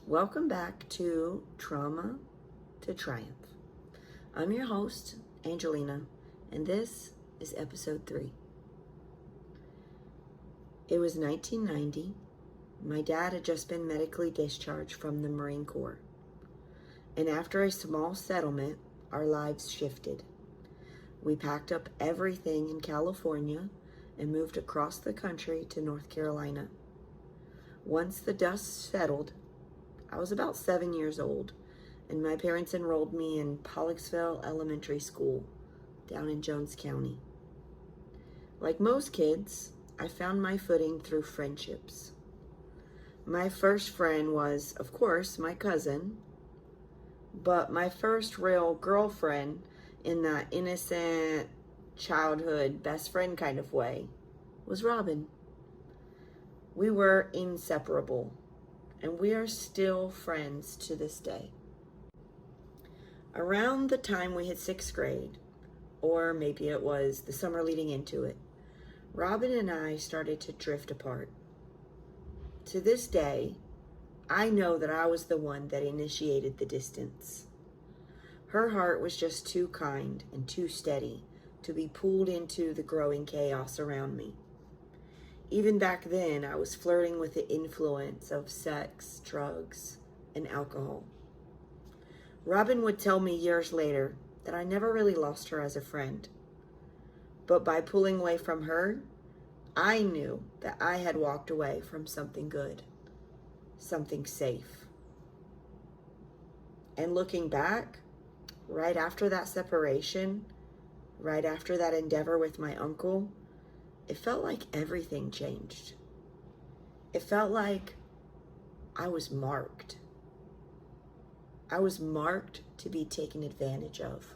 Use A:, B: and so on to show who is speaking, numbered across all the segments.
A: Welcome back to Trauma to Triumph. I'm your host, Angelina, and this is episode 3. It was 1990. My dad had just been medically discharged from the Marine Corps. And after a small settlement, our lives shifted. We packed up everything in California and moved across the country to North Carolina. Once the dust settled, I was about 7 years old, and my parents enrolled me in Pollocksville Elementary School down in Jones County. Like most kids, I found my footing through friendships. My first friend was, of course, my cousin, but my first real girlfriend in that innocent childhood best friend kind of way was Robin. We were inseparable, and we are still friends to this day. Around the time we hit 6th grade, or maybe it was the summer leading into it, Robin and I started to drift apart. To this day, I know that I was the one that initiated the distance. Her heart was just too kind and too steady to be pulled into the growing chaos around me. Even back then, I was flirting with the influence of sex, drugs, and alcohol. Robin would tell me years later that I never really lost her as a friend. But by pulling away from her, I knew that I had walked away from something good, something safe. And looking back, right after that separation, right after that endeavor with my uncle, it felt like everything changed. It felt like I was marked. I was marked to be taken advantage of.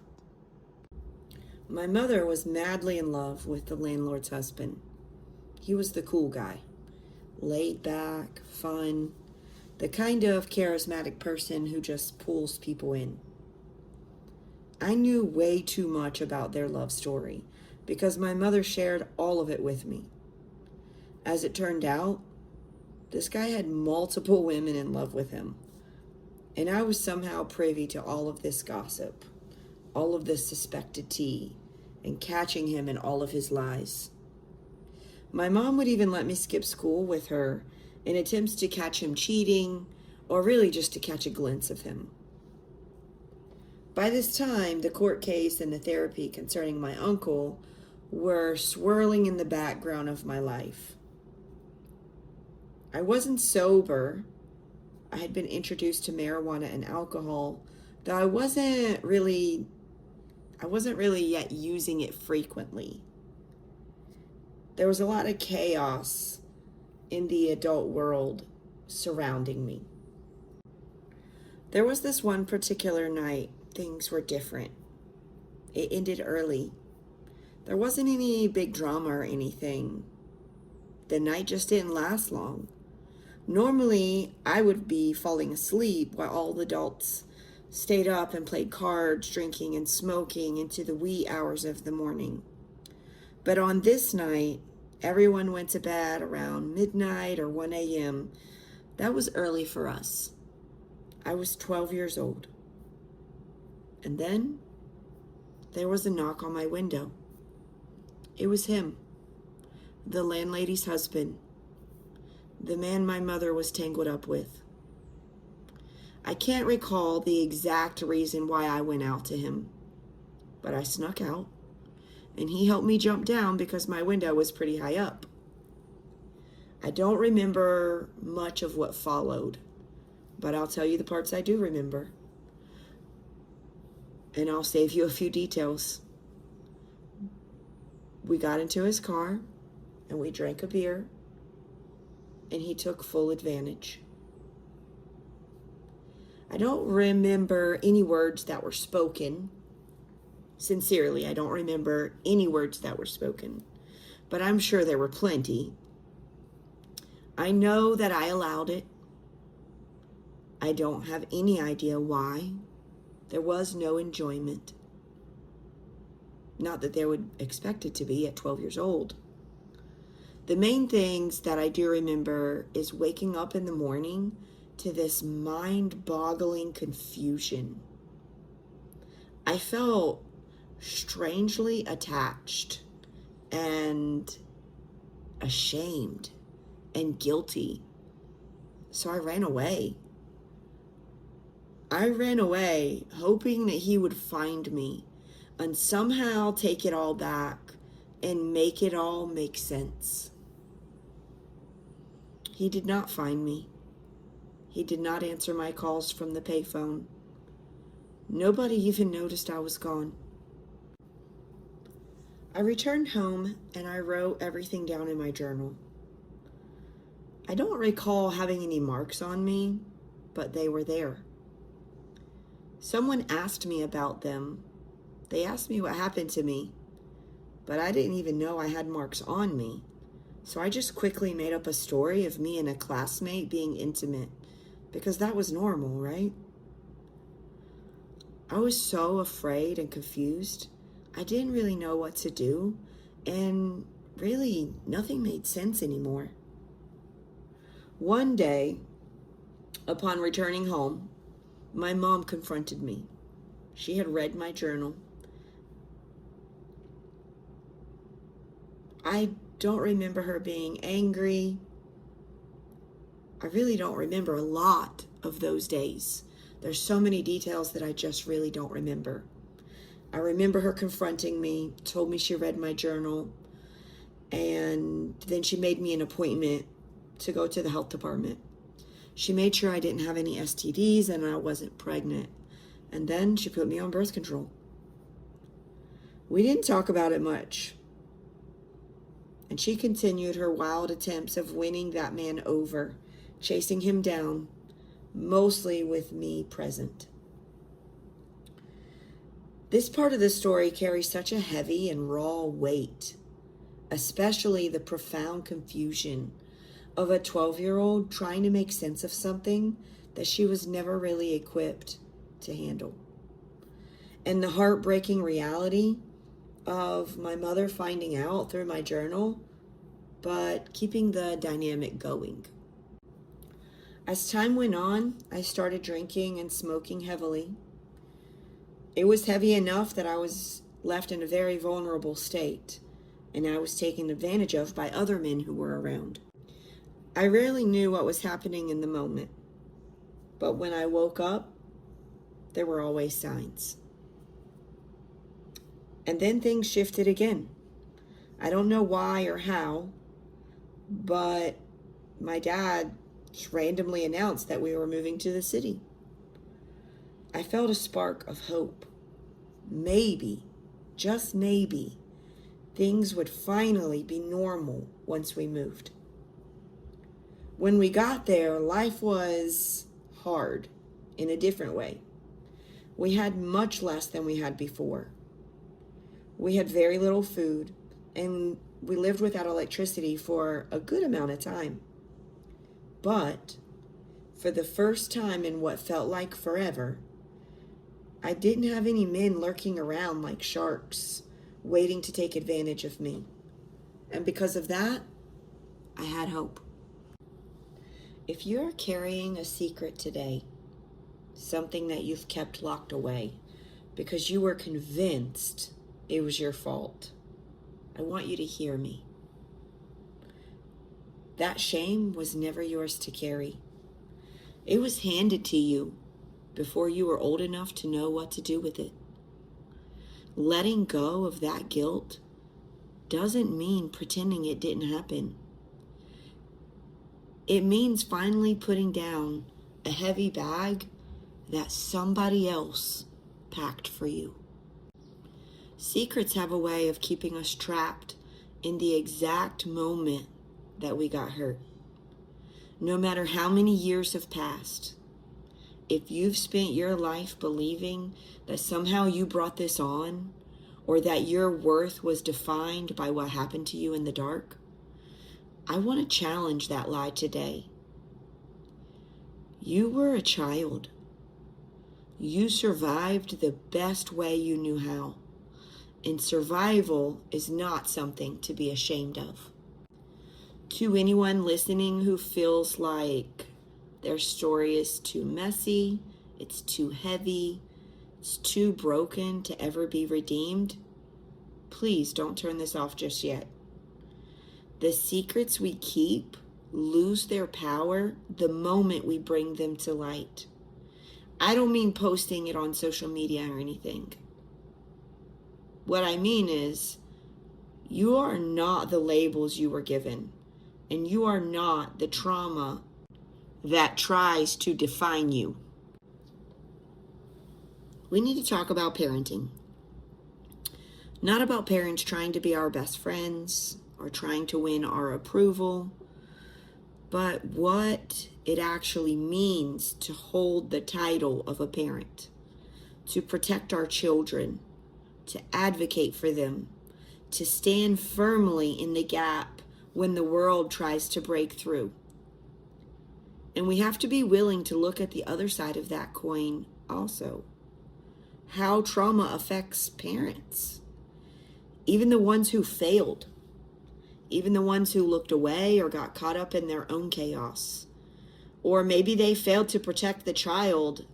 A: My mother was madly in love with the landlord's husband. He was the cool guy, laid back, fun, the kind of charismatic person who just pulls people in. I knew way too much about their love story because my mother shared all of it with me. As it turned out, this guy had multiple women in love with him, and I was somehow privy to all of this gossip, all of this suspected tea, and catching him in all of his lies. My mom would even let me skip school with her in attempts to catch him cheating, or really just to catch a glimpse of him. By this time, the court case and the therapy concerning my uncle were swirling in the background of my life. I wasn't sober. I had been introduced to marijuana and alcohol, though I wasn't really yet using it frequently. There was a lot of chaos in the adult world surrounding me. There was this one particular night, things were different. It ended early. There wasn't any big drama or anything. The night just didn't last long. Normally, I would be falling asleep while all the adults stayed up and played cards, drinking and smoking into the wee hours of the morning. But on this night, everyone went to bed around midnight or 1 a.m. That was early for us. I was 12 years old. And then there was a knock on my window. It was him, the landlady's husband, the man my mother was tangled up with. I can't recall the exact reason why I went out to him, but I snuck out, and he helped me jump down because my window was pretty high up. I don't remember much of what followed, but I'll tell you the parts I do remember. And I'll save you a few details. We got into his car, and we drank a beer, and he took full advantage. I don't remember any words that were spoken. Sincerely, I don't remember any words that were spoken, but I'm sure there were plenty. I know that I allowed it. I don't have any idea why. There was no enjoyment. Not that there would expect it to be at 12 years old. The main things that I do remember is waking up in the morning to this mind-boggling confusion. I felt strangely attached and ashamed and guilty. So I ran away. I ran away hoping that he would find me and somehow take it all back and make it all make sense. He did not find me. He did not answer my calls from the payphone. Nobody even noticed I was gone. I returned home and I wrote everything down in my journal. I don't recall having any marks on me, but they were there. Someone asked me about them. They asked me what happened to me, but I didn't even know I had marks on me. So I just quickly made up a story of me and a classmate being intimate, because that was normal, right? I was so afraid and confused. I didn't really know what to do, and really nothing made sense anymore. One day, upon returning home, my mom confronted me. She had read my journal. I don't remember her being angry. I really don't remember a lot of those days. There's so many details that I just really don't remember. I remember her confronting me, told me she read my journal, and then she made me an appointment to go to the health department. She made sure I didn't have any STDs and I wasn't pregnant. And then she put me on birth control. We didn't talk about it much. And she continued her wild attempts of winning that man over, chasing him down, mostly with me present. This part of the story carries such a heavy and raw weight, especially the profound confusion of a 12-year-old trying to make sense of something that she was never really equipped to handle. And the heartbreaking reality of my mother finding out through my journal, but keeping the dynamic going. As time went on, I started drinking and smoking heavily. It was heavy enough that I was left in a very vulnerable state, and I was taken advantage of by other men who were around. I rarely knew what was happening in the moment, but when I woke up, there were always signs. And then things shifted again. I don't know why or how, but my dad just randomly announced that we were moving to the city. I felt a spark of hope. Maybe, just maybe, things would finally be normal once we moved. When we got there, life was hard in a different way. We had much less than we had before. We had very little food, and we lived without electricity for a good amount of time. But for the first time in what felt like forever, I didn't have any men lurking around like sharks, waiting to take advantage of me. And because of that, I had hope. If you're carrying a secret today, something that you've kept locked away because you were convinced it was your fault, I want you to hear me. That shame was never yours to carry. It was handed to you before you were old enough to know what to do with it. Letting go of that guilt doesn't mean pretending it didn't happen. It means finally putting down a heavy bag that somebody else packed for you. Secrets have a way of keeping us trapped in the exact moment that we got hurt. No matter how many years have passed, if you've spent your life believing that somehow you brought this on, or that your worth was defined by what happened to you in the dark, I want to challenge that lie today. You were a child. You survived the best way you knew how. And survival is not something to be ashamed of. To anyone listening who feels like their story is too messy, it's too heavy, it's too broken to ever be redeemed, please don't turn this off just yet. The secrets we keep lose their power the moment we bring them to light. I don't mean posting it on social media or anything. What I mean is, you are not the labels you were given, and you are not the trauma that tries to define you. We need to talk about parenting. Not about parents trying to be our best friends or trying to win our approval, but what it actually means to hold the title of a parent, to protect our children, to advocate for them, to stand firmly in the gap when the world tries to break through. And we have to be willing to look at the other side of that coin also. How trauma affects parents, even the ones who failed, even the ones who looked away or got caught up in their own chaos. Or maybe they failed to protect the child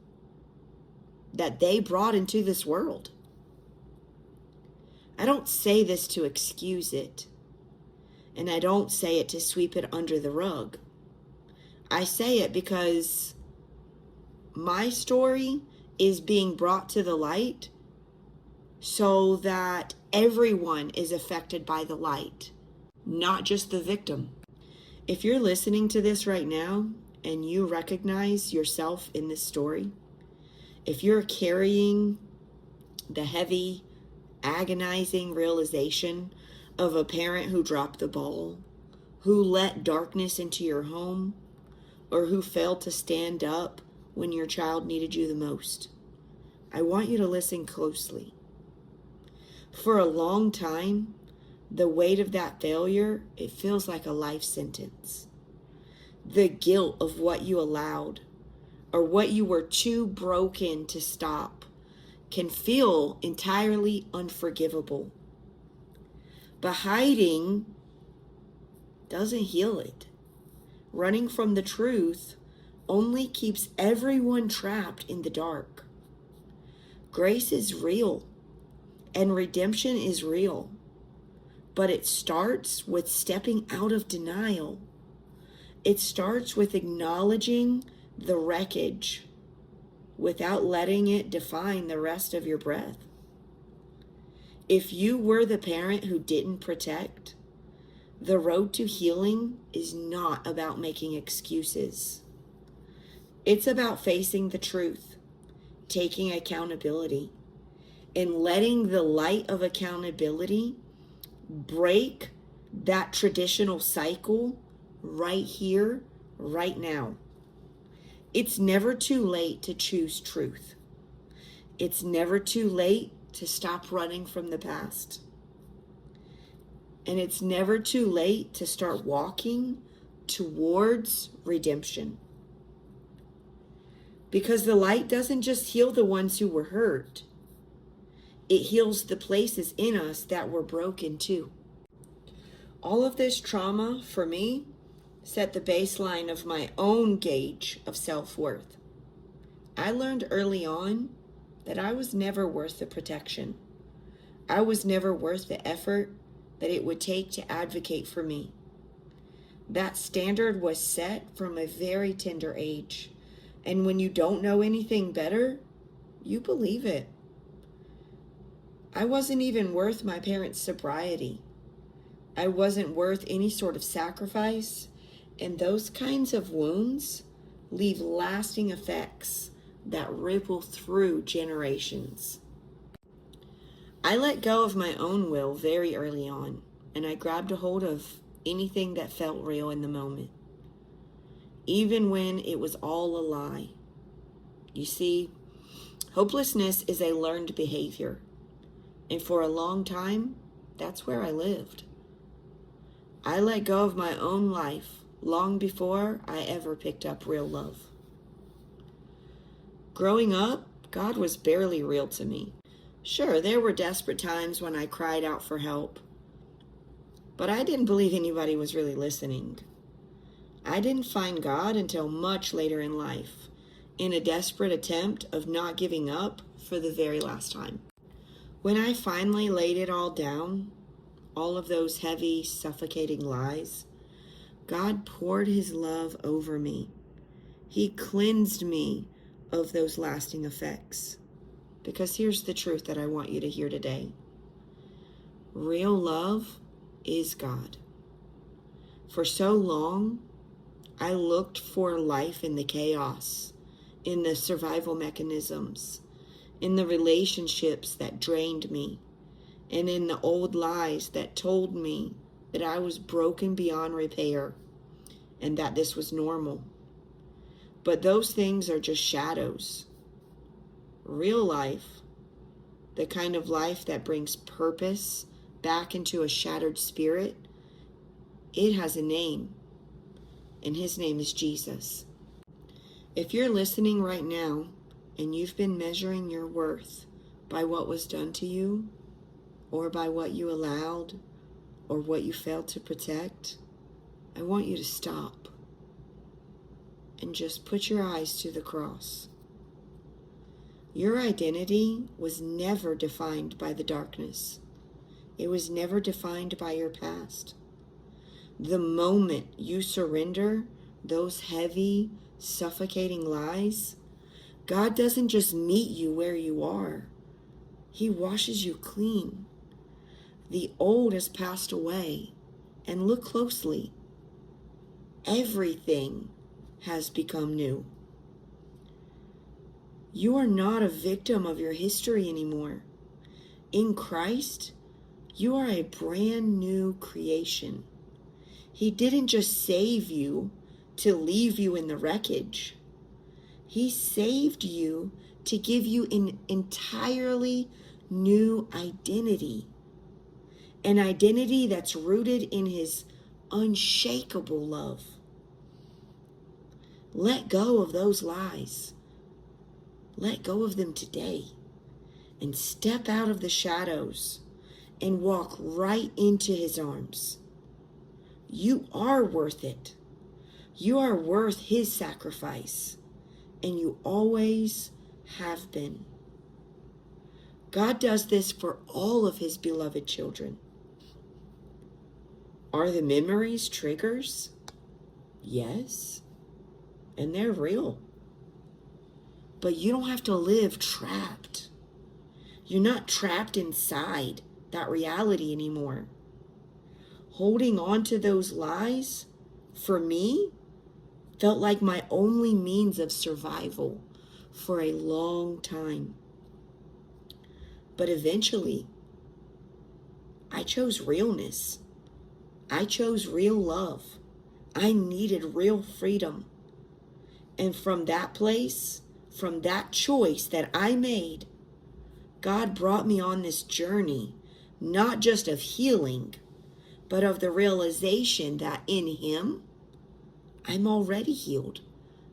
A: that they brought into this world. I don't say this to excuse it, and I don't say it to sweep it under the rug. I say it because my story is being brought to the light so that everyone is affected by the light, not just the victim. If you're listening to this right now and you recognize yourself in this story, if you're carrying the heavy, agonizing realization of a parent who dropped the ball, who let darkness into your home, or who failed to stand up when your child needed you the most, I want you to listen closely. For a long time, the weight of that failure, it feels like a life sentence. The guilt of what you allowed or what you were too broken to stop can feel entirely unforgivable. But hiding doesn't heal it. Running from the truth only keeps everyone trapped in the dark. Grace is real and redemption is real, but it starts with stepping out of denial. It starts with acknowledging the wreckage without letting it define the rest of your breath. If you were the parent who didn't protect, the road to healing is not about making excuses. It's about facing the truth, taking accountability, and letting the light of accountability break that traditional cycle right here, right now. It's never too late to choose truth. It's never too late to stop running from the past. And it's never too late to start walking towards redemption. Because the light doesn't just heal the ones who were hurt. It heals the places in us that were broken too. All of this trauma, for me, set the baseline of my own gauge of self-worth. I learned early on that I was never worth the protection. I was never worth the effort that it would take to advocate for me. That standard was set from a very tender age. And when you don't know anything better, you believe it. I wasn't even worth my parents' sobriety. I wasn't worth any sort of sacrifice. And those kinds of wounds leave lasting effects that ripple through generations. I let go of my own will very early on, and I grabbed a hold of anything that felt real in the moment, even when it was all a lie. You see, hopelessness is a learned behavior, and for a long time, that's where I lived. I let go of my own life long before I ever picked up real love. Growing up, God was barely real to me. Sure, there were desperate times when I cried out for help, but I didn't believe anybody was really listening. I didn't find God until much later in life, in a desperate attempt of not giving up for the very last time. When I finally laid it all down, all of those heavy, suffocating lies, God poured his love over me. He cleansed me of those lasting effects. Because here's the truth that I want you to hear today. Real love is God. For so long, I looked for life in the chaos, in the survival mechanisms, in the relationships that drained me, and in the old lies that told me that I was broken beyond repair and that this was normal. But those things are just shadows. Real life, the kind of life that brings purpose back into a shattered spirit, it has a name, and his name is Jesus. If you're listening right now and you've been measuring your worth by what was done to you, or by what you allowed, or what you failed to protect, I want you to stop and just put your eyes to the cross. Your identity was never defined by the darkness. It was never defined by your past. The moment you surrender those heavy, suffocating lies, God doesn't just meet you where you are. He washes you clean. The old has passed away, and look closely. Everything has become new. You are not a victim of your history anymore. In Christ, you are a brand new creation. He didn't just save you to leave you in the wreckage. He saved you to give you an entirely new identity. An identity that's rooted in his unshakable love. Let go of those lies. Let go of them today. And step out of the shadows and walk right into his arms. You are worth it. You are worth his sacrifice. And you always have been. God does this for all of his beloved children. Are the memories triggers? Yes. And they're real. But you don't have to live trapped. You're not trapped inside that reality anymore. Holding on to those lies, for me, felt like my only means of survival for a long time. But eventually, I chose realness. I chose real love. I needed real freedom. And from that place, from that choice that I made, God brought me on this journey, not just of healing, but of the realization that in him, I'm already healed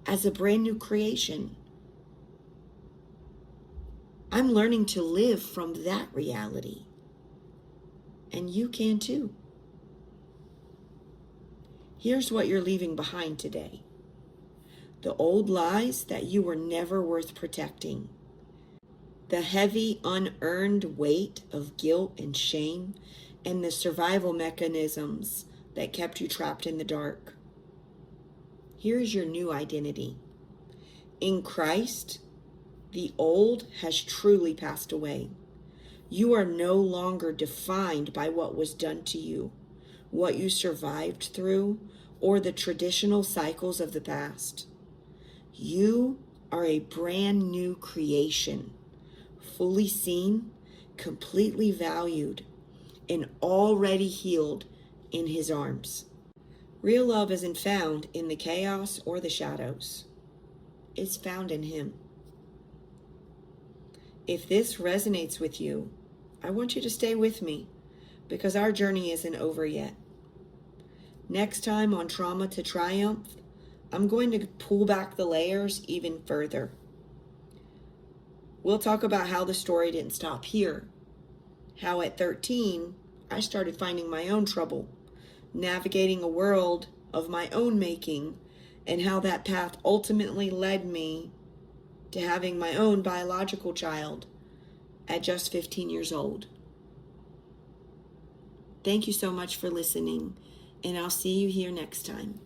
A: as a brand new creation. I'm learning to live from that reality. And you can too. Here's what you're leaving behind today. The old lies that you were never worth protecting. The heavy, unearned weight of guilt and shame, and the survival mechanisms that kept you trapped in the dark. Here's your new identity. In Christ, the old has truly passed away. You are no longer defined by what was done to you, what you survived through, or the traditional cycles of the past. You are a brand new creation, fully seen, completely valued, and already healed in his arms. Real love isn't found in the chaos or the shadows. It's found in him. If this resonates with you, I want you to stay with me because our journey isn't over yet. Next time on Trauma to Triumph, I'm going to pull back the layers even further. We'll talk about how the story didn't stop here. How at 13, I started finding my own trouble, navigating a world of my own making, and how that path ultimately led me to having my own biological child at just 15 years old. Thank you so much for listening, and I'll see you here next time.